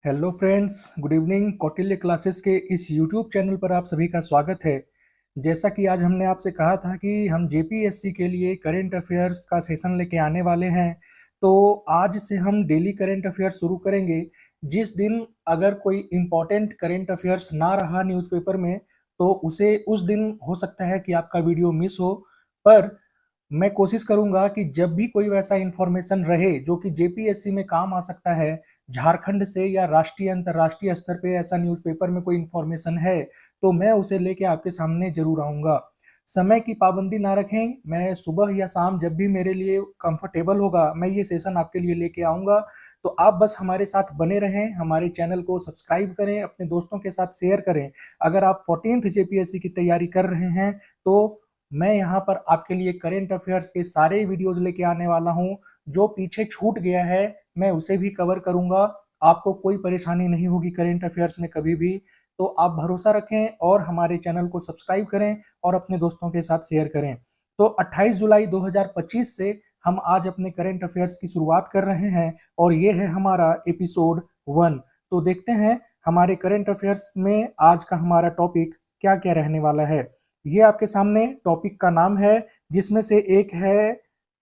Hello friends, good evening. Kautilya classes के इस YouTube channel पर आप सभी का स्वागत है। जैसा कि आज हमने आपसे कहा था कि हम जेपीएससी के लिए करंट अफेयर्स का सेशन लेके आने वाले हैं, तो आज से हम डेली करंट अफेयर्स शुरू करेंगे। जिस दिन अगर कोई इम्पोर्टेंट करंट अफेयर्स ना रहा न्यूज़पेपर में, तो उसे उस दिन हो सकता है कि आपका वीडियो मिस हो। पर मैं कोशिश करूंगा कि जब भी कोई वैसा इंफॉर्मेशन रहे जो कि जेपीएससी में काम आ सकता है, झारखंड से या राष्ट्रीय अंतर्राष्ट्रीय स्तर पे ऐसा न्यूज़पेपर में कोई इंफॉर्मेशन है, तो मैं उसे लेके आपके सामने जरूर आऊंगा। समय की पाबंदी ना रखें, मैं सुबह या शाम जब भी मेरे लिए कंफर्टेबल होगा मैं ये सेशन आपके लिए लेके आऊंगा। तो आप बस हमारे साथ बने रहें, हमारे चैनल को सब्सक्राइब करें, अपने दोस्तों के साथ शेयर करें। अगर आप 14th जेपीएससी की तैयारी कर रहे हैं तो मैं यहाँ पर आपके लिए करंट अफेयर्स के सारे वीडियोस लेके आने वाला हूँ। जो पीछे छूट गया है मैं उसे भी कवर करूंगा। आपको कोई परेशानी नहीं होगी करंट अफेयर्स में कभी भी। तो आप भरोसा रखें और हमारे चैनल को सब्सक्राइब करें और अपने दोस्तों के साथ शेयर करें। तो 28 जुलाई 2025 से हम आज अपने करंट अफेयर्स की शुरुआत कर रहे हैं और ये है हमारा एपिसोड 1। तो देखते हैं हमारे करंट अफेयर्स में आज का हमारा टॉपिक क्या क्या रहने वाला है। ये आपके सामने टॉपिक का नाम है, जिसमें से एक है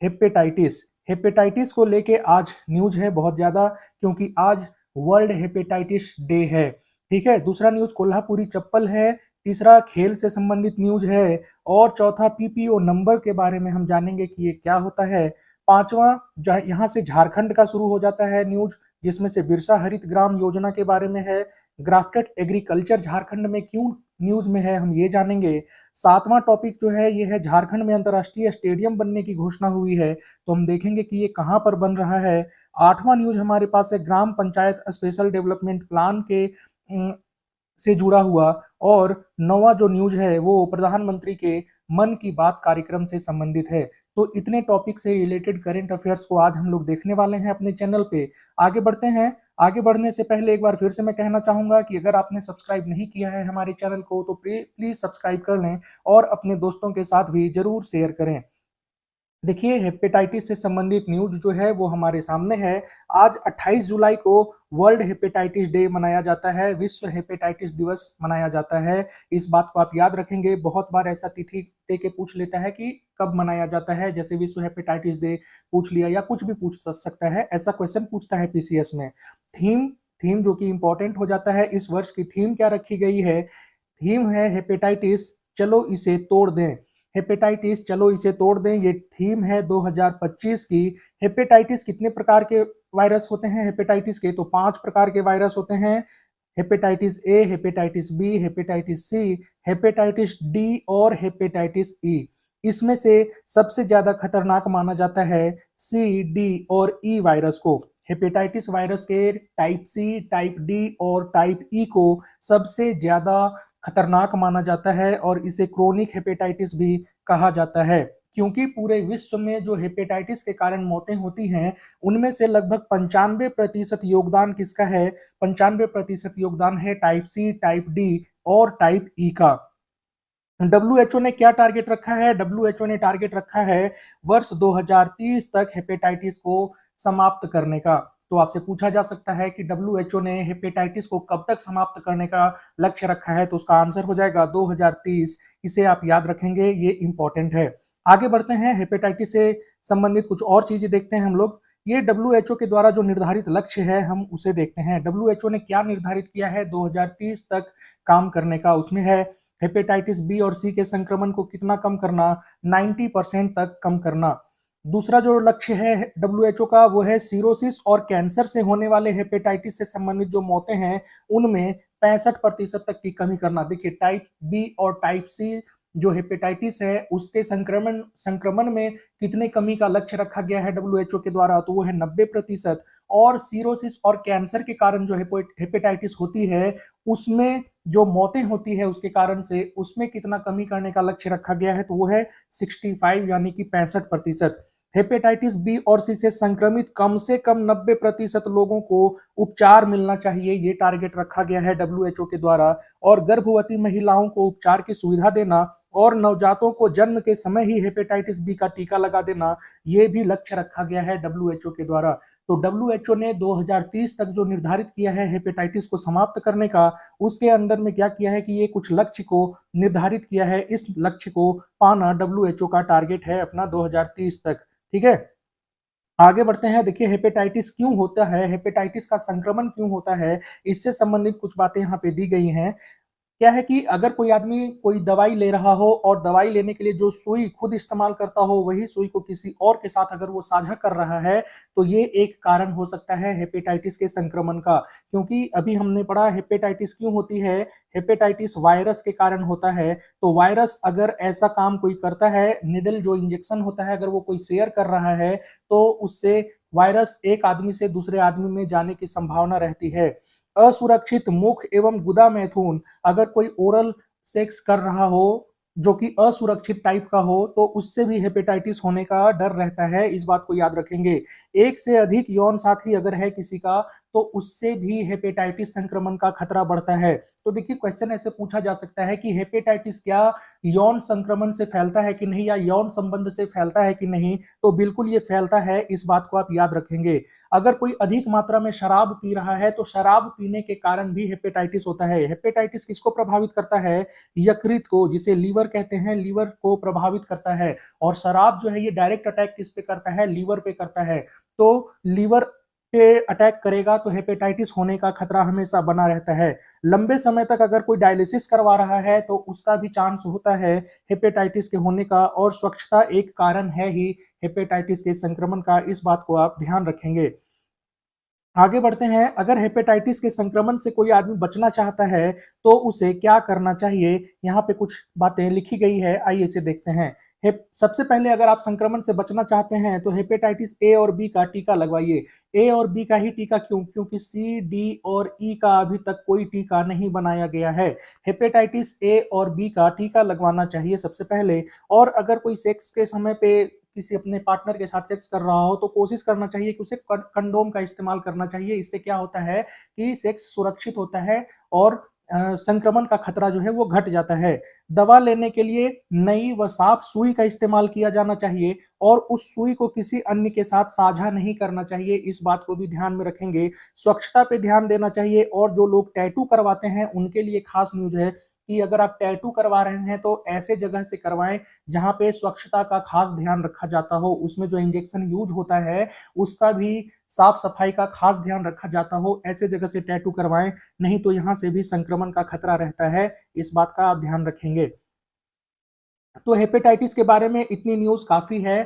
हेपेटाइटिस। हेपेटाइटिस को लेके आज न्यूज है बहुत ज्यादा, क्योंकि आज वर्ल्ड हेपेटाइटिस डे है। ठीक है, दूसरा न्यूज कोल्हापुरी चप्पल है। तीसरा खेल से संबंधित न्यूज है। और चौथा पीपीओ नंबर के बारे में हम जानेंगे कि ये क्या होता है। पांचवा यहाँ से झारखंड का शुरू हो जाता है न्यूज, जिसमें से बिरसा हरित ग्राम योजना के बारे में है। ग्राफ्टेड एग्रीकल्चर झारखंड में क्यों न्यूज में है, हम ये जानेंगे। सातवां टॉपिक जो है ये है झारखंड में अंतर्राष्ट्रीय स्टेडियम बनने की घोषणा हुई है, तो हम देखेंगे कि ये कहां पर बन रहा है। आठवां न्यूज हमारे पास है ग्राम पंचायत स्पेशल डेवलपमेंट प्लान के से जुड़ा हुआ। और नौवां जो न्यूज है वो प्रधानमंत्री के मन की बात कार्यक्रम से संबंधित है। तो इतने टॉपिक से रिलेटेड करंट अफेयर्स को आज हम लोग देखने वाले हैं अपने चैनल पे। आगे बढ़ते हैं। आगे बढ़ने से पहले एक बार फिर से मैं कहना चाहूंगा कि अगर आपने सब्सक्राइब नहीं किया है हमारे चैनल को तो प्लीज सब्सक्राइब कर लें और अपने दोस्तों के साथ भी जरूर शेयर करें। देखिए, हेपेटाइटिस से संबंधित न्यूज जो है वो हमारे सामने है। आज 28 जुलाई को वर्ल्ड हेपेटाइटिस डे मनाया जाता है, विश्व हेपेटाइटिस दिवस मनाया जाता है। इस बात को आप याद रखेंगे, बहुत बार ऐसा तिथि दे के पूछ लेता है कि कब मनाया जाता है, जैसे विश्व हेपेटाइटिस डे पूछ लिया या कुछ भी पूछ सकता है, ऐसा क्वेश्चन पूछता है पीसीएस में। थीम थीम जो कि इंपॉर्टेंट हो जाता है, इस वर्ष की थीम क्या रखी गई है। थीम है हेपेटाइटिस चलो इसे तोड़ दें। हेपेटाइटिस चलो इसे तोड़ दें, ये थीम है 2025 की। हेपेटाइटिस कितने प्रकार के वायरस होते हैं हेपेटाइटिस के, तो 5 प्रकार के वायरस होते हैं। Hepatitis A, hepatitis B, hepatitis C, hepatitis D और हेपेटाइटिस ई। इसमें से सबसे ज्यादा खतरनाक माना जाता है सी, डी और ई वायरस को। हेपेटाइटिस वायरस के टाइप सी, टाइप डी और टाइप ई को सबसे ज्यादा खतरनाक माना जाता है और इसे क्रोनिक हेपेटाइटिस भी कहा जाता है, क्योंकि पूरे विश्व में जो हेपेटाइटिस के कारण मौतें होती हैं उनमें से लगभग 95% योगदान किसका है। 95% योगदान है टाइप सी, टाइप डी और टाइप ई का। डब्ल्यूएचओ ने क्या टारगेट रखा है, डब्ल्यूएचओ ने टारगेट रखा है वर्ष 2030 तक हेपेटाइटिस को समाप्त करने का। तो आपसे पूछा जा सकता है कि डब्ल्यूएचओ ने हेपेटाइटिस को कब तक समाप्त करने का लक्ष्य रखा है, तो उसका आंसर हो जाएगा 2030। इसे आप याद रखेंगे, ये इंपॉर्टेंट है। आगे बढ़ते हैं, हेपेटाइटिस से संबंधित कुछ और चीजें देखते हैं हम लोग। ये डब्ल्यूएचओ के द्वारा जो निर्धारित लक्ष्य है हम उसे देखते हैं। डब्ल्यूएचओ ने क्या निर्धारित किया है 2030 तक काम करने का, उसमें है हेपेटाइटिस बी और सी के संक्रमण को कितना कम करना, 90% तक कम करना। दूसरा जो लक्ष्य है डब्ल्यूएचओ का वो है सीरोसिस और कैंसर से होने वाले हेपेटाइटिस से संबंधित जो मौतें हैं उनमें 65% तक की कमी करना। देखिए, टाइप बी और टाइप सी जो हेपेटाइटिस है उसके संक्रमण संक्रमण में कितने कमी का लक्ष्य रखा गया है डब्ल्यूएचओ के द्वारा, तो वो है 90%। और सीरोसिस और कैंसर के कारण जो हेपेटाइटिस होती है उसमें जो मौतें होती है उसके कारण से उसमें कितना कमी करने का लक्ष्य रखा गया है, तो वो है 65 यानी कि 65%। हेपेटाइटिस बी और सी से संक्रमित कम से कम 90% लोगों को उपचार मिलना चाहिए, ये टारगेट रखा गया है डब्ल्यूएचओ के द्वारा। और गर्भवती महिलाओं को उपचार की सुविधा देना और नवजातों को जन्म के समय ही हेपेटाइटिस बी का टीका लगा देना, ये भी लक्ष्य रखा गया है डब्ल्यूएचओ के द्वारा। तो WHO ने 2030 तक जो निर्धारित किया है हेपेटाइटिस को समाप्त करने का, उसके अंदर में क्या किया है कि ये कुछ लक्ष्य को निर्धारित किया है। इस लक्ष्य को पाना WHO का टारगेट है अपना 2030 तक। ठीक है, आगे बढ़ते हैं। देखिए हेपेटाइटिस क्यों होता है, हेपेटाइटिस का संक्रमण क्यों होता है, इससे संबंधित कुछ बातें यहाँ पे दी गई हैं। क्या है कि अगर कोई आदमी कोई दवाई ले रहा हो और दवाई लेने के लिए जो सुई खुद इस्तेमाल करता हो वही सुई को किसी और के साथ अगर वो साझा कर रहा है तो ये एक कारण हो सकता है हेपेटाइटिस के संक्रमण का। क्योंकि अभी हमने पढ़ा हेपेटाइटिस क्यों होती है, हेपेटाइटिस वायरस के कारण होता है। तो वायरस अगर ऐसा काम कोई करता है, निडल जो इंजेक्शन होता है अगर वो कोई शेयर कर रहा है तो उससे वायरस एक आदमी से दूसरे आदमी में जाने की संभावना रहती है। असुरक्षित मुख एवं गुदा मैथुन, अगर कोई ओरल सेक्स कर रहा हो जो कि असुरक्षित टाइप का हो तो उससे भी हेपेटाइटिस होने का डर रहता है, इस बात को याद रखेंगे। एक से अधिक यौन साथी अगर है किसी का तो उससे भी हेपेटाइटिस संक्रमण का खतरा बढ़ता है। तो देखिए क्वेश्चन ऐसे पूछा जा सकता है कि हेपेटाइटिस क्या यौन संक्रमण से फैलता है कि नहीं, या यौन संबंध से फैलता है कि नहीं, तो बिल्कुल ये फैलता है, इस बात को आप याद रखेंगे। अगर कोई अधिक मात्रा में शराब पी रहा है तो शराब पीने के कारण भी हेपेटाइटिस होता है। हेपेटाइटिस किसको प्रभावित करता है, यकृत को, जिसे लीवर कहते हैं, लीवर को प्रभावित करता है। और शराब जो है ये डायरेक्ट अटैक किस पे करता है, लीवर पे करता है। तो लीवर पे अटैक करेगा तो हेपेटाइटिस होने का खतरा हमेशा बना रहता है। लंबे समय तक अगर कोई डायलिसिस करवा रहा है तो उसका भी चांस होता है हेपेटाइटिस के होने का, और स्वच्छता एक कारण है ही हेपेटाइटिस के संक्रमण का, इस बात को आप ध्यान रखेंगे। आगे बढ़ते हैं। अगर हेपेटाइटिस के संक्रमण से कोई आदमी बचना चाहता है तो उसे क्या करना चाहिए, यहाँ पे कुछ बातें लिखी गई है, आइए इसे देखते हैं। सबसे पहले अगर आप संक्रमण से बचना चाहते हैं तो हेपेटाइटिस ए और बी का टीका लगवाइए। ए और बी का ही टीका क्यों, क्योंकि सी, डी और ई का अभी तक कोई टीका नहीं बनाया गया है। हेपेटाइटिस ए और बी का टीका लगवाना चाहिए सबसे पहले। और अगर कोई सेक्स के समय पे किसी अपने पार्टनर के साथ सेक्स कर रहा हो तो कोशिश करना चाहिए कि उसे कंडोम का इस्तेमाल करना चाहिए। इससे क्या होता है कि सेक्स सुरक्षित होता है और संक्रमण का खतरा जो है वो घट जाता है। दवा लेने के लिए नई व साफ सुई का इस्तेमाल किया जाना चाहिए और उस सुई को किसी अन्य के साथ साझा नहीं करना चाहिए, इस बात को भी ध्यान में रखेंगे। स्वच्छता पे ध्यान देना चाहिए। और जो लोग टैटू करवाते हैं उनके लिए खास न्यूज है कि अगर आप टैटू करवा रहे हैं तो ऐसे जगह से करवाएं जहां पे स्वच्छता का खास ध्यान रखा जाता हो, उसमें जो इंजेक्शन यूज होता है उसका भी साफ सफाई का खास ध्यान रखा जाता हो, ऐसे जगह से टैटू करवाएं, नहीं तो यहां से भी संक्रमण का खतरा रहता है, इस बात का आप ध्यान रखेंगे। तो हेपेटाइटिस के बारे में इतनी न्यूज काफी है।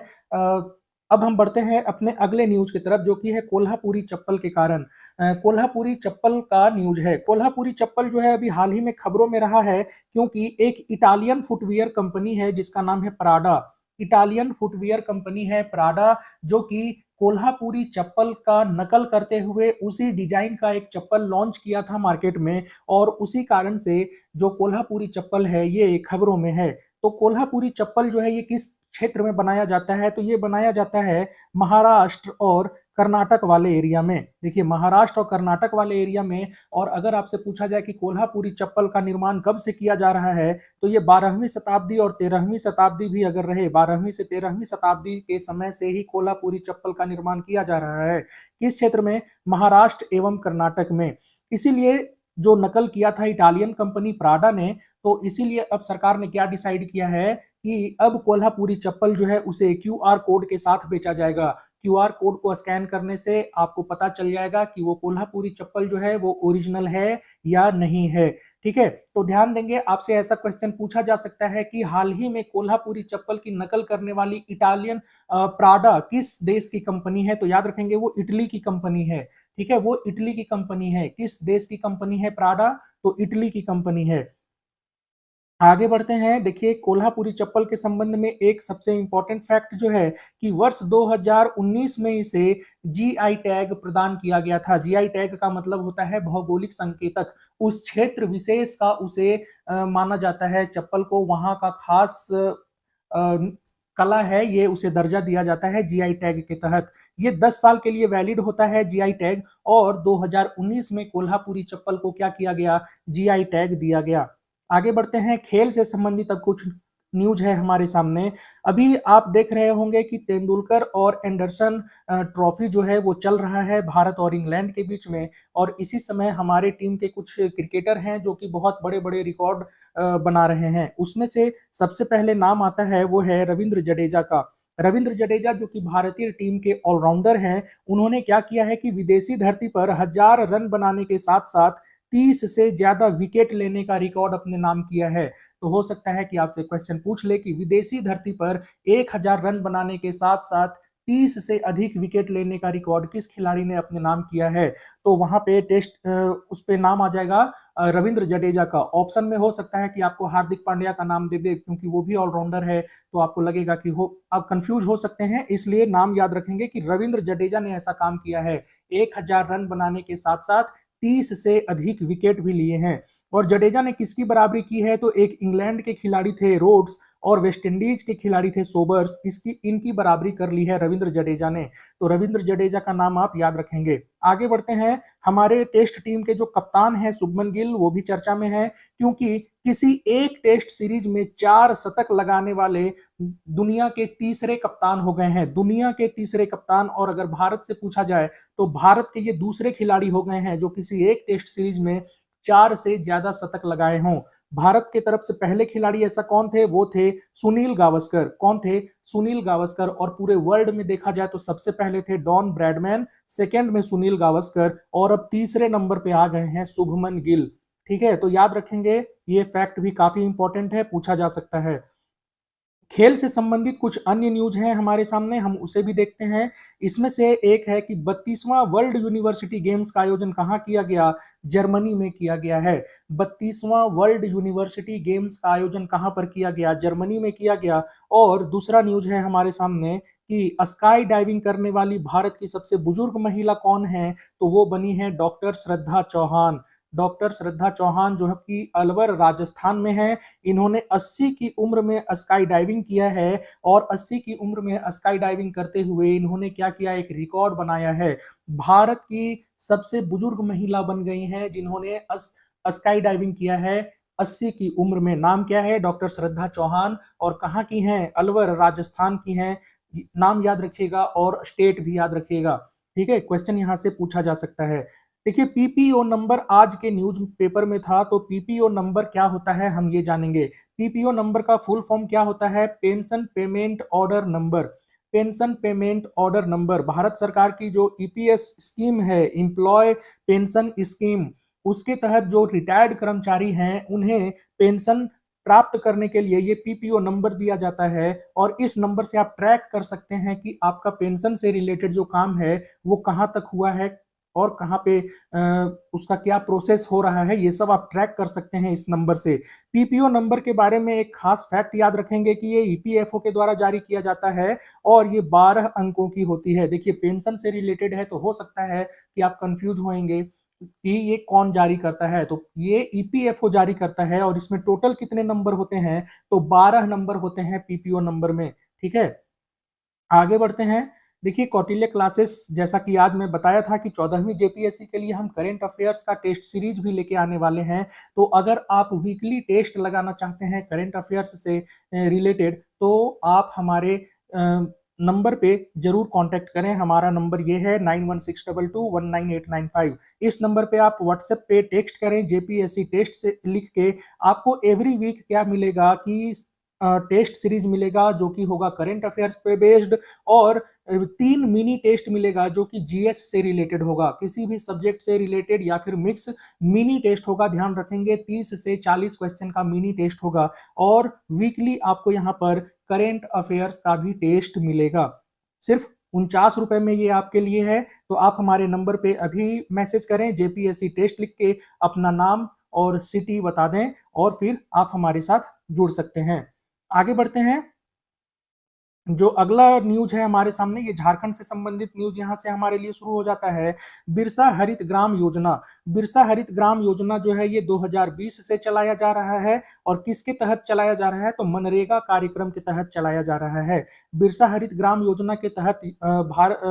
अब हम बढ़ते हैं अपने अगले न्यूज की तरफ जो कि है कोल्हापुरी चप्पल के कारण। कोल्हापुरी चप्पल का न्यूज है। कोल्हापुरी चप्पल जो है अभी हाल ही में खबरों में रहा है क्योंकि एक इटालियन फुटवियर कंपनी है जिसका नाम है प्राडा। इटालियन फुटवियर कंपनी है प्राडा जो कि कोल्हापुरी चप्पल का नकल करते हुए उसी डिजाइन का एक चप्पल लॉन्च किया था मार्केट में, और उसी कारण से जो कोल्हापुरी चप्पल है ये खबरों में है। तो कोल्हापुरी चप्पल जो है ये किस क्षेत्र में बनाया जाता है, तो ये बनाया जाता है महाराष्ट्र और कर्नाटक वाले एरिया में। देखिए महाराष्ट्र और कर्नाटक वाले एरिया में। और अगर आपसे पूछा जाए कि कोल्हापुरी चप्पल का निर्माण कब से किया जा रहा है तो ये 12वीं शताब्दी और 13वीं शताब्दी भी अगर रहे, 12वीं से 13वीं शताब्दी के समय से ही कोल्हापुरी चप्पल का निर्माण किया जा रहा है। किस क्षेत्र में, महाराष्ट्र एवं कर्नाटक में। इसीलिए जो नकल किया था इटालियन कंपनी प्राडा ने, तो इसीलिए अब सरकार ने क्या डिसाइड किया है कि अब कोल्हापुरी चप्पल जो है उसे क्यूआर कोड के साथ बेचा जाएगा। क्यूआर कोड को स्कैन करने से आपको पता चल जाएगा कि वो कोल्हापुरी चप्पल जो है वो ओरिजिनल है या नहीं है। ठीक है, तो ध्यान देंगे। आपसे ऐसा क्वेश्चन पूछा जा सकता है कि हाल ही में कोल्हापुरी चप्पल की नकल करने वाली इटालियन प्राडा किस देश की कंपनी है, तो याद रखेंगे वो इटली की कंपनी है। ठीक है, वो इटली की कंपनी है। किस देश की कंपनी है प्राडा, तो इटली की कंपनी है। आगे बढ़ते हैं। देखिए कोल्हापुरी चप्पल के संबंध में एक सबसे इंपॉर्टेंट फैक्ट जो है कि वर्ष 2019 में इसे जीआई टैग प्रदान किया गया था। जीआई टैग का मतलब होता है भौगोलिक संकेतक। उस क्षेत्र विशेष का उसे माना जाता है, चप्पल को वहां का खास कला है, ये उसे दर्जा दिया जाता है जीआई टैग के तहत। ये 10 साल के लिए वैलिड होता है जीआई टैग, और 2019 में कोल्हापुरी चप्पल को क्या किया गया, जीआई टैग दिया गया। आगे बढ़ते हैं। खेल से संबंधित अब कुछ न्यूज है हमारे सामने। अभी आप देख रहे होंगे कि तेंदुलकर और एंडरसन ट्रॉफी जो है वो चल रहा है भारत और इंग्लैंड के बीच में, और इसी समय हमारे टीम के कुछ क्रिकेटर हैं जो कि बहुत बड़े बड़े रिकॉर्ड बना रहे हैं। उसमें से सबसे पहले नाम आता है वो है रविंद्र जडेजा का। रविंद्र जडेजा जो कि भारतीय टीम के ऑलराउंडर हैं, उन्होंने क्या किया है कि विदेशी धरती पर 1000 रन बनाने के साथ साथ 30 से ज्यादा विकेट लेने का रिकॉर्ड अपने नाम किया है। तो हो सकता है कि आपसे क्वेश्चन पूछ ले कि विदेशी धरती पर 1000 रन बनाने के साथ साथ 30 से अधिक विकेट लेने का रिकॉर्ड किस खिलाड़ी ने अपने नाम किया है। तो वहां पे टेस्ट उस पे नाम आ जाएगा रविंद्र जडेजा का। ऑप्शन में हो सकता है कि आपको हार्दिक पांड्या का नाम दे दे, क्योंकि वो भी ऑलराउंडर है, तो आपको लगेगा कि हो आप कंफ्यूज हो सकते हैं, इसलिए नाम याद रखेंगे कि रविंद्र जडेजा ने ऐसा काम किया है। 1000 रन बनाने के साथ साथ 30 से अधिक विकेट भी लिए हैं। और जडेजा ने किसकी बराबरी की है, तो एक इंग्लैंड के खिलाड़ी थे रोड्स और वेस्टइंडीज के खिलाड़ी थे सोबर्स, इनकी बराबरी कर ली है रविंद्र जडेजा ने। तो रविंद्र जडेजा का नाम आप याद रखेंगे। आगे बढ़ते हैं, हमारे टेस्ट टीम के जो कप्तान हैं शुभमन गिल, वो भी चर्चा में है, क्योंकि किसी एक टेस्ट सीरीज में 4 शतक लगाने वाले दुनिया के तीसरे कप्तान हो गए हैं, दुनिया के तीसरे कप्तान। और अगर भारत से पूछा जाए तो भारत के ये दूसरे खिलाड़ी हो गए हैं जो किसी एक टेस्ट सीरीज में 4 से ज्यादा शतक लगाए हों। भारत के तरफ से पहले खिलाड़ी ऐसा कौन थे, वो थे सुनील गावस्कर। कौन थे, सुनील गावस्कर। और पूरे वर्ल्ड में देखा जाए तो सबसे पहले थे डॉन ब्रैडमैन, सेकंड में सुनील गावस्कर, और अब तीसरे नंबर पे आ गए हैं शुभमन गिल। ठीक है, तो याद रखेंगे, ये फैक्ट भी काफी इंपॉर्टेंट है, पूछा जा सकता है। खेल से संबंधित कुछ अन्य न्यूज हैं हमारे सामने, हम उसे भी देखते हैं। इसमें से एक है कि 32वां वर्ल्ड यूनिवर्सिटी गेम्स का आयोजन कहाँ किया गया, जर्मनी में किया गया है। 32वां वर्ल्ड यूनिवर्सिटी गेम्स का आयोजन कहाँ पर किया गया, जर्मनी में किया गया। और दूसरा न्यूज है हमारे सामने कि स्काई डाइविंग करने वाली भारत की सबसे बुजुर्ग महिला कौन है, तो वो बनी है डॉक्टर श्रद्धा चौहान। डॉक्टर श्रद्धा चौहान जो है कि अलवर राजस्थान में है। इन्होंने 80 की उम्र में स्काई डाइविंग किया है, और 80 की उम्र में स्काई डाइविंग करते हुए इन्होंने क्या किया, एक रिकॉर्ड बनाया है। भारत की सबसे बुजुर्ग महिला बन गई हैं जिन्होंने स्काई डाइविंग किया है 80 की उम्र में। नाम क्या है, डॉक्टर श्रद्धा चौहान, और कहाँ की हैं, अलवर राजस्थान की हैं। नाम याद रखिएगा और स्टेट भी याद रखिएगा। ठीक है, क्वेश्चन यहां से पूछा जा सकता है। देखिए, पीपीओ नंबर आज के न्यूज पेपर में था, तो पीपीओ नंबर क्या होता है हम ये जानेंगे। पीपीओ नंबर का फुल फॉर्म क्या होता है, pension payment order number. Pension payment order number Bharat सरकार की जो ईपीएस स्कीम है, एम्प्लॉय पेंशन स्कीम, उसके तहत जो रिटायर्ड कर्मचारी हैं उन्हें पेंशन प्राप्त करने के लिए ये पीपीओ नंबर दिया जाता है। और इस नंबर से आप ट्रैक कर सकते हैं कि आपका पेंशन से रिलेटेड जो काम है वो कहाँ तक हुआ है और कहाँ पे उसका क्या प्रोसेस हो रहा है, ये सब आप ट्रैक कर सकते हैं इस नंबर से। पीपीओ नंबर के बारे में एक खास फैक्ट याद रखेंगे कि ये ईपीएफओ के द्वारा जारी किया जाता है, और ये 12 अंकों की होती है। देखिए, पेंशन से रिलेटेड है तो हो सकता है कि आप कंफ्यूज होंगे कि ये कौन जारी करता है, तो ये ईपीएफओ जारी करता है। और इसमें टोटल कितने नंबर होते हैं, तो 12 नंबर होते हैं पीपीओ नंबर में। ठीक है, आगे बढ़ते हैं। देखिए, कौटिल्य क्लासेस, जैसा कि आज मैं बताया था कि 14वीं जेपीएससी के लिए हम करंट अफेयर्स का टेस्ट सीरीज भी लेके आने वाले हैं। तो अगर आप वीकली टेस्ट लगाना चाहते हैं करंट अफेयर्स से रिलेटेड, तो आप हमारे नंबर पे जरूर कांटेक्ट करें। हमारा नंबर ये है 9162219895। इस नंबर पे आप व्हाट्सएप पे टेक्स्ट करें जेपीएससी टेस्ट से लिख के। आपको एवरी वीक क्या मिलेगा कि टेस्ट सीरीज मिलेगा जो कि होगा करंट अफेयर्स पे बेस्ड, और 3 मिनी टेस्ट मिलेगा जो कि जीएस से रिलेटेड होगा, किसी भी सब्जेक्ट से रिलेटेड या फिर मिक्स मिनी टेस्ट होगा। ध्यान रखेंगे 30 से 40 क्वेश्चन का मिनी टेस्ट होगा। और वीकली आपको यहाँ पर करंट अफेयर्स का भी टेस्ट मिलेगा। सिर्फ 49 रुपए में ये आपके लिए है। तो आप हमारे नंबर पे अभी मैसेज करें जेपीएससी टेस्ट लिख के, अपना नाम और सिटी बता दें, और फिर आप हमारे साथ जुड़ सकते हैं। आगे बढ़ते हैं। जो अगला न्यूज है हमारे सामने, ये झारखंड से संबंधित न्यूज यहाँ से हमारे लिए शुरू हो जाता है। बिरसा हरित ग्राम योजना। बिरसा हरित ग्राम योजना जो है ये 2020 से चलाया जा रहा है। और किसके तहत चलाया जा रहा है, तो मनरेगा कार्यक्रम के तहत चलाया जा रहा है। बिरसा हरित ग्राम योजना के तहत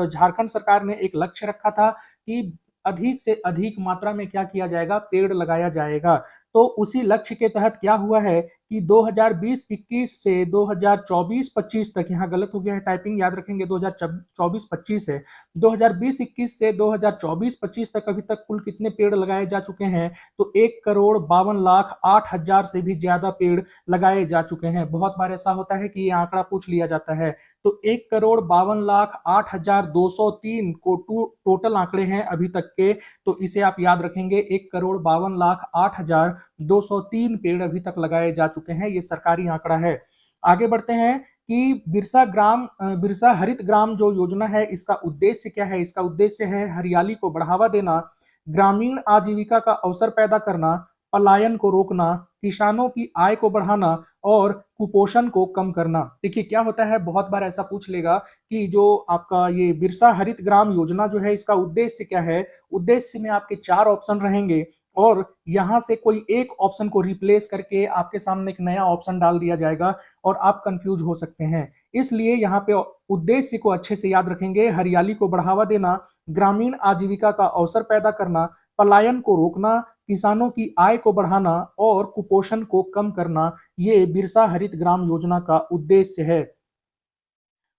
झारखंड सरकार ने एक लक्ष्य रखा था कि अधिक से अधिक मात्रा में क्या किया जाएगा, पेड़ लगाया जाएगा। तो उसी लक्ष्य के तहत क्या हुआ है कि 2020-21 से 2024-25 तक, यहाँ गलत हो गया है टाइपिंग, याद रखेंगे 2024-25 है, 2020-21 से 2024-25 तक अभी तक कुल कितने पेड़ लगाए जा चुके हैं, तो 1,52,08,000 से भी ज्यादा पेड़ लगाए जा चुके हैं। बहुत बार ऐसा होता है कि ये आंकड़ा पूछ लिया जाता है, तो 1,52,08,203 को टोटल आंकड़े हैं अभी तक के, तो इसे आप याद रखेंगे, 1,52,08,203 पेड़ अभी तक लगाए जा चुके हैं, ये सरकारी आंकड़ा है। आगे बढ़ते हैं कि बिरसा हरित ग्राम जो योजना है, इसका उद्देश्य क्या है? इसका उद्देश्य है हरियाली को बढ़ावा देना, ग्रामीण आजीविका का अवसर पैदा करना, पलायन को रोकना, किसानों की आय को बढ़ाना और कुपोषण को कम करना। देखिए क्या होता है, बहुत बार ऐसा पूछ लेगा कि जो आपका ये बिरसा हरित ग्राम योजना जो है, इसका उद्देश्य क्या है? उद्देश्य में आपके 4 ऑप्शन रहेंगे और यहां से कोई एक ऑप्शन को रिप्लेस करके आपके सामने एक नया ऑप्शन डाल दिया जाएगा और आप कंफ्यूज हो सकते हैं। इसलिए यहाँ पे उद्देश्य को अच्छे से याद रखेंगे, हरियाली को बढ़ावा देना, ग्रामीण आजीविका का अवसर पैदा करना, पलायन को रोकना, किसानों की आय को बढ़ाना और कुपोषण को कम करना, ये बिरसा हरित ग्राम योजना का उद्देश्य है।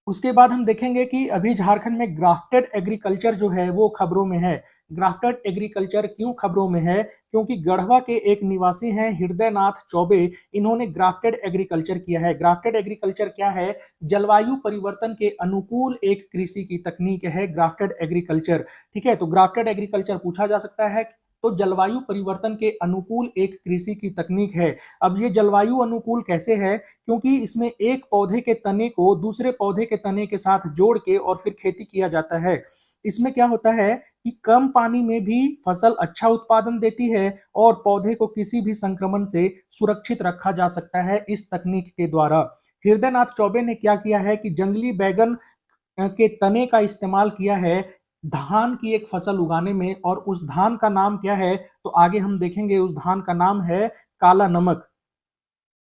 उसके बाद हम देखेंगे कि अभी झारखंड में ग्राफ्टेड एग्रीकल्चर जो है वो खबरों में है। ग्राफ्टेड एग्रीकल्चर क्यों खबरों में है? क्योंकि गढ़वा के एक निवासी हैं हृदय नाथ चौबे, इन्होंने ग्राफ्टेड एग्रीकल्चर किया है। ग्राफ्टेड एग्रीकल्चर क्या है? जलवायु परिवर्तन के अनुकूल एक कृषि की तकनीक है ग्राफ्टेड एग्रीकल्चर। ठीक है, तो ग्राफ्टेड एग्रीकल्चर पूछा जा सकता है, तो जलवायु परिवर्तन के अनुकूल एक कृषि की तकनीक है। अब ये जलवायु अनुकूल कैसे है? क्योंकि इसमें एक पौधे के तने को दूसरे पौधे के तने के साथ जोड़ के और फिर खेती किया जाता है। इसमें क्या होता है कि कम पानी में भी फसल अच्छा उत्पादन देती है और पौधे को किसी भी संक्रमण से सुरक्षित रखा जा सकता है इस तकनीक के द्वारा। हृदय नाथ चौबे ने क्या किया है कि जंगली बैगन के तने का इस्तेमाल किया है धान की एक फसल उगाने में, और उस धान का नाम क्या है? तो आगे हम देखेंगे, उस धान का नाम है काला नमक।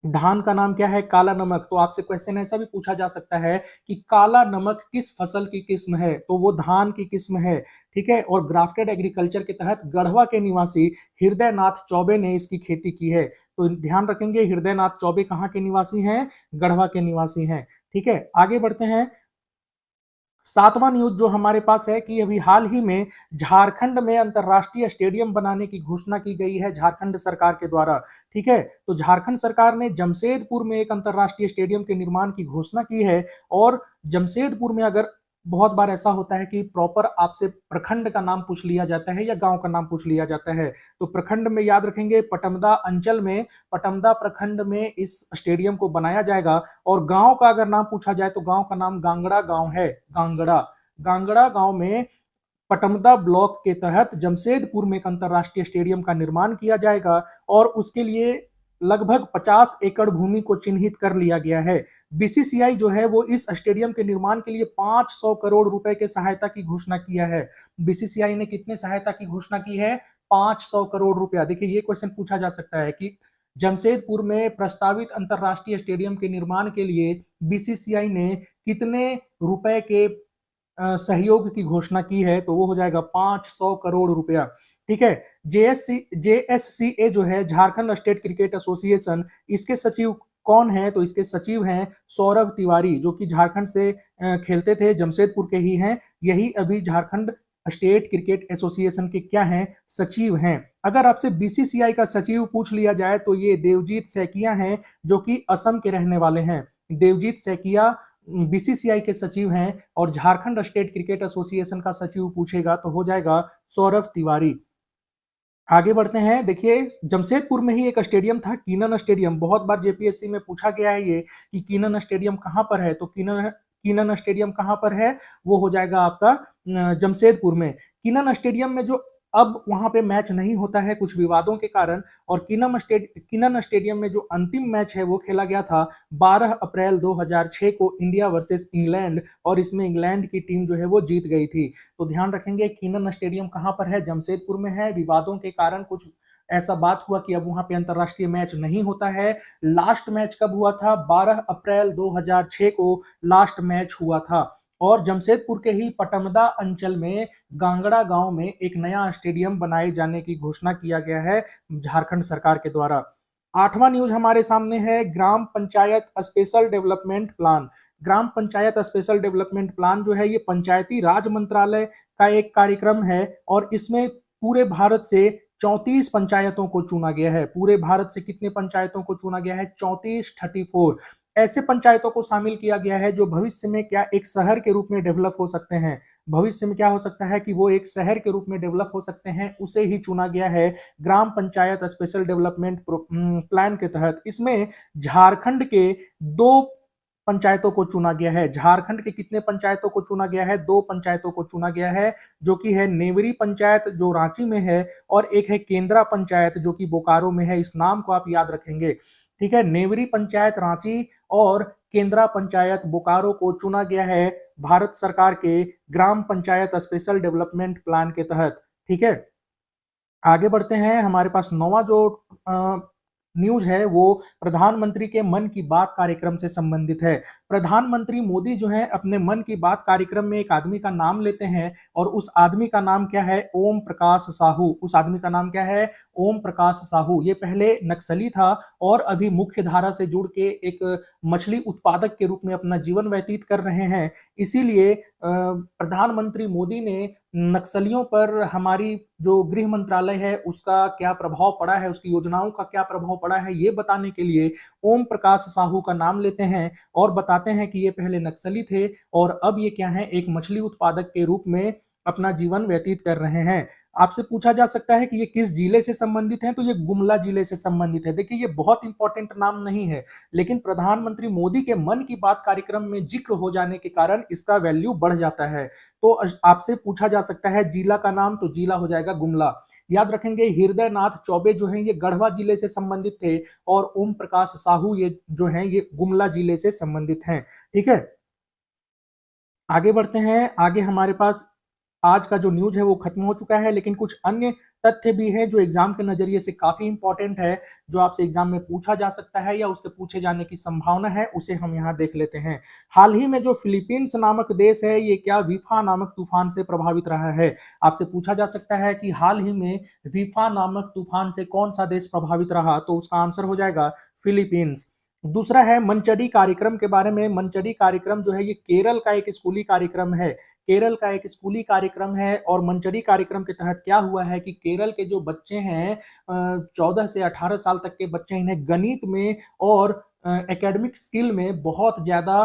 धान का नाम क्या है? काला नमक। तो आपसे क्वेश्चन ऐसा भी पूछा जा सकता है कि काला नमक किस फसल की किस्म है? तो वो धान की किस्म है। ठीक है, और ग्राफ्टेड एग्रीकल्चर के तहत गढ़वा के निवासी हृदय नाथ चौबे ने इसकी खेती की है। तो ध्यान रखेंगे, हृदय नाथ चौबे कहाँ के निवासी हैं? गढ़वा के निवासी हैं। ठीक है, आगे बढ़ते हैं। 7वां न्यूज जो हमारे पास है कि अभी हाल ही में झारखंड में अंतरराष्ट्रीय स्टेडियम बनाने की घोषणा की गई है झारखंड सरकार के द्वारा। ठीक है, तो झारखंड सरकार ने जमशेदपुर में एक अंतरराष्ट्रीय स्टेडियम के निर्माण की घोषणा की है। और जमशेदपुर में, अगर बहुत बार ऐसा होता है कि प्रॉपर आपसे प्रखंड का नाम पूछ लिया जाता है या गांव का नाम पूछ लिया जाता है, तो प्रखंड में याद रखेंगे पटमदा अंचल में, पटमदा प्रखंड में इस स्टेडियम को बनाया जाएगा। और गांव का अगर नाम पूछा जाए तो गांव का नाम गांगड़ा गांव है। गांगड़ा, गांगड़ा गांव में पटमदा ब्लॉक के तहत जमशेदपुर में एक अंतरराष्ट्रीय स्टेडियम का निर्माण किया जाएगा और उसके लिए लगभग 50 एकड़ भूमि को चिन्हित कर लिया गया है। बीसीसीआई जो है वो इस स्टेडियम के निर्माण के लिए 500 करोड़ रुपए के सहायता की घोषणा किया है। बीसीसीआई ने कितने सहायता की घोषणा की है? 500 करोड़ रुपया। देखिए ये क्वेश्चन पूछा जा सकता है कि जमशेदपुर में प्रस्तावित अंतरराष्ट्रीय स्टेडियम के निर्माण के लिए बीसीसीआई ने कितने रुपए के सहयोग की घोषणा की है? तो वो हो जाएगा 500 करोड़ रुपया। ठीक है, जेएससीए जो है झारखंड स्टेट क्रिकेट एसोसिएशन, इसके सचिव कौन है? तो इसके सचिव हैं सौरभ तिवारी, जो कि झारखंड से खेलते थे, जमशेदपुर के ही हैं। यही अभी झारखंड स्टेट क्रिकेट एसोसिएशन के क्या हैं? सचिव हैं। अगर आपसे बीसीसीआई का सचिव पूछ लिया जाए तो ये देवजीत सैकिया हैं, जो कि असम के रहने वाले हैं। देवजीत सैकिया बीसीसीआई के सचिव हैं और झारखंड स्टेट क्रिकेट एसोसिएशन का सचिव पूछेगा तो हो जाएगा सौरभ तिवारी। आगे बढ़ते हैं। देखिए जमशेदपुर में ही एक स्टेडियम था, कीनन स्टेडियम। बहुत बार जेपीएससी में पूछा गया है ये कि कीनन स्टेडियम कहां पर है, तो कीनन स्टेडियम कहां पर है? वो हो जाएगा आपका जमशेदपुर में। कीनन स्टेडियम में जो अब वहां पे मैच नहीं होता है कुछ विवादों के कारण, और कीनन स्टेडियम में जो अंतिम मैच है वो खेला गया था 12 अप्रैल 2006 को इंडिया वर्सेस इंग्लैंड, और इसमें इंग्लैंड की टीम जो है वो जीत गई थी। तो ध्यान रखेंगे कीनन स्टेडियम कहां पर है? जमशेदपुर में है। विवादों के कारण कुछ ऐसा बात हुआ कि अब वहां पे अंतरराष्ट्रीय मैच नहीं होता है। लास्ट मैच कब हुआ था? 12 अप्रैल 2006 को लास्ट मैच हुआ था। और जमशेदपुर के ही पटमदा अंचल में गांगड़ा गांव में एक नया स्टेडियम बनाए जाने की घोषणा किया गया है झारखंड सरकार के द्वारा। आठवां न्यूज हमारे सामने है ग्राम पंचायत स्पेशल डेवलपमेंट प्लान। ग्राम पंचायत स्पेशल डेवलपमेंट प्लान जो है ये पंचायती राज मंत्रालय का एक कार्यक्रम है और इसमें पूरे भारत से 34 पंचायतों को चुना गया है। पूरे भारत से कितने पंचायतों को चुना गया है? 34 ऐसे पंचायतों को शामिल किया गया है जो भविष्य में क्या एक शहर के रूप में डेवलप हो सकते हैं। भविष्य में क्या हो सकता है कि वो एक शहर के रूप में डेवलप हो सकते हैं, उसे ही चुना गया है ग्राम पंचायत स्पेशल डेवलपमेंट प्लान के तहत। इसमें झारखंड के 2 पंचायतों को चुना गया है। झारखंड के कितने पंचायतों को चुना गया है? 2 पंचायतों को चुना गया है, जो कि है नेवरी पंचायत जो रांची में है और एक है केंद्रा पंचायत जो कि बोकारो में है। इस नाम को आप याद रखेंगे, ठीक है। नेवरी पंचायत रांची और केंद्रा पंचायत बोकारो को चुना गया है भारत सरकार के ग्राम पंचायत स्पेशल डेवलपमेंट प्लान के तहत, ठीक है। आगे बढ़ते हैं, हमारे पास 9वां जो न्यूज है वो प्रधानमंत्री के मन की बात कार्यक्रम से संबंधित है। प्रधानमंत्री मोदी जो है अपने मन की बात कार्यक्रम में एक आदमी का नाम लेते हैं और उस आदमी का नाम क्या है? ओम प्रकाश साहू। उस आदमी का नाम क्या है? ओम प्रकाश साहू। ये पहले नक्सली था और अभी मुख्य धारा से जुड़ के एक मछली उत्पादक के रूप में अपना जीवन व्यतीत कर रहे हैं। इसीलिए प्रधानमंत्री मोदी ने नक्सलियों पर हमारी जो गृह मंत्रालय है उसका क्या प्रभाव पड़ा है, उसकी योजनाओं का क्या प्रभाव पड़ा है, ये बताने के लिए ओम प्रकाश साहू का नाम लेते हैं और बताते हैं कि ये पहले नक्सली थे और अब ये क्या है? एक मछली उत्पादक के रूप में अपना जीवन व्यतीत कर रहे हैं। आपसे पूछा जा सकता है कि ये किस जिले से संबंधित है, तो ये गुमला जिले से संबंधित है। देखिए ये बहुत इंपॉर्टेंट नाम नहीं है, लेकिन प्रधानमंत्री मोदी के मन की बात कार्यक्रम में जिक्र हो जाने के कारण इसका वैल्यू बढ़ जाता है। तो आपसे पूछा जा सकता है जिला का नाम, तो जिला हो जाएगा गुमला। याद रखेंगे हृदय नाथ चौबे जो हैं ये गढ़वा जिले से संबंधित थे और ओम प्रकाश साहू ये जो हैं ये गुमला जिले से संबंधित हैं, ठीक है। आगे बढ़ते हैं, आगे हमारे पास आज का जो न्यूज है वो खत्म हो चुका है, लेकिन कुछ अन्य तथ्य भी है जो एग्जाम के नजरिए से काफी इंपॉर्टेंट है, जो आपसे एग्जाम में पूछा जा सकता है या उसके पूछे जाने की संभावना है, उसे हम यहाँ देख लेते हैं। हाल ही में जो फिलीपींस नामक देश है ये क्या विफा नामक तूफान से प्रभावित रहा है? आपसे पूछा जा सकता है कि हाल ही में विफा नामक तूफान से कौन सा देश प्रभावित रहा, तो उसका आंसर हो जाएगा फिलीपींस। दूसरा है मनचड़ी कार्यक्रम के बारे में। मनचड़ी कार्यक्रम जो है ये केरल का एक स्कूली कार्यक्रम है। केरल का एक स्कूली कार्यक्रम है और मनचड़ी कार्यक्रम के तहत क्या हुआ है कि केरल के जो बच्चे हैं 14 से 18 साल तक के बच्चे, इन्हें गणित में और एकेडमिक स्किल में बहुत ज्यादा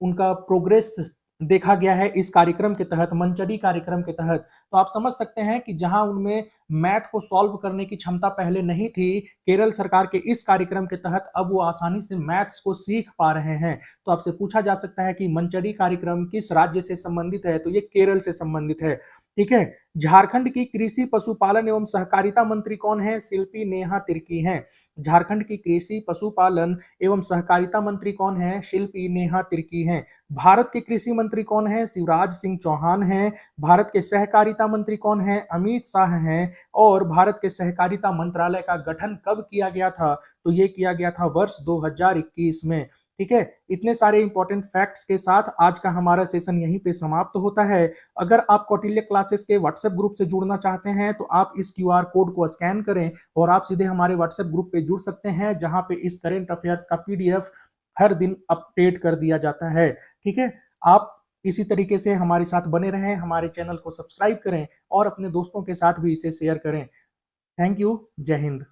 उनका प्रोग्रेस देखा गया है इस कार्यक्रम के तहत, मनचड़ी कार्यक्रम के तहत। तो आप समझ सकते हैं कि जहां उनमें मैथ को सॉल्व करने की क्षमता पहले नहीं थी, केरल सरकार के इस कार्यक्रम के तहत अब वो आसानी से मैथ्स को सीख पा रहे हैं। तो आपसे पूछा जा सकता है कि मनचड़ी कार्यक्रम किस राज्य से संबंधित है, तो ये केरल से संबंधित है, ठीक है। झारखंड की कृषि पशुपालन एवं सहकारिता मंत्री कौन है? शिल्पी नेहा तिर्की हैं। झारखंड की कृषि पशुपालन एवं सहकारिता मंत्री कौन है? शिल्पी नेहा तिर्की हैं। भारत के कृषि मंत्री कौन है? शिवराज सिंह चौहान हैं। भारत के सहकारिता मंत्री कौन है? अमित शाह हैं। और भारत के सहकारिता मंत्रालय का गठन कब किया गया था? तो ये किया गया था वर्ष 2021 में, ठीक है। इतने सारे इंपॉर्टेंट फैक्ट्स के साथ आज का हमारा सेशन यहीं पे समाप्त होता है। अगर आप कौटिल्य क्लासेस के व्हाट्सएप ग्रुप से जुड़ना चाहते हैं तो आप इस क्यूआर कोड को स्कैन करें और आप सीधे हमारे व्हाट्सएप ग्रुप पे जुड़ सकते हैं, जहां पे इस करेंट अफेयर्स का पीडीएफ हर दिन अपडेट कर दिया जाता है, ठीक है। आप इसी तरीके से हमारे साथ बने रहें, हमारे चैनल को सब्सक्राइब करें और अपने दोस्तों के साथ भी इसे शेयर करें। Thank you. जय हिंद।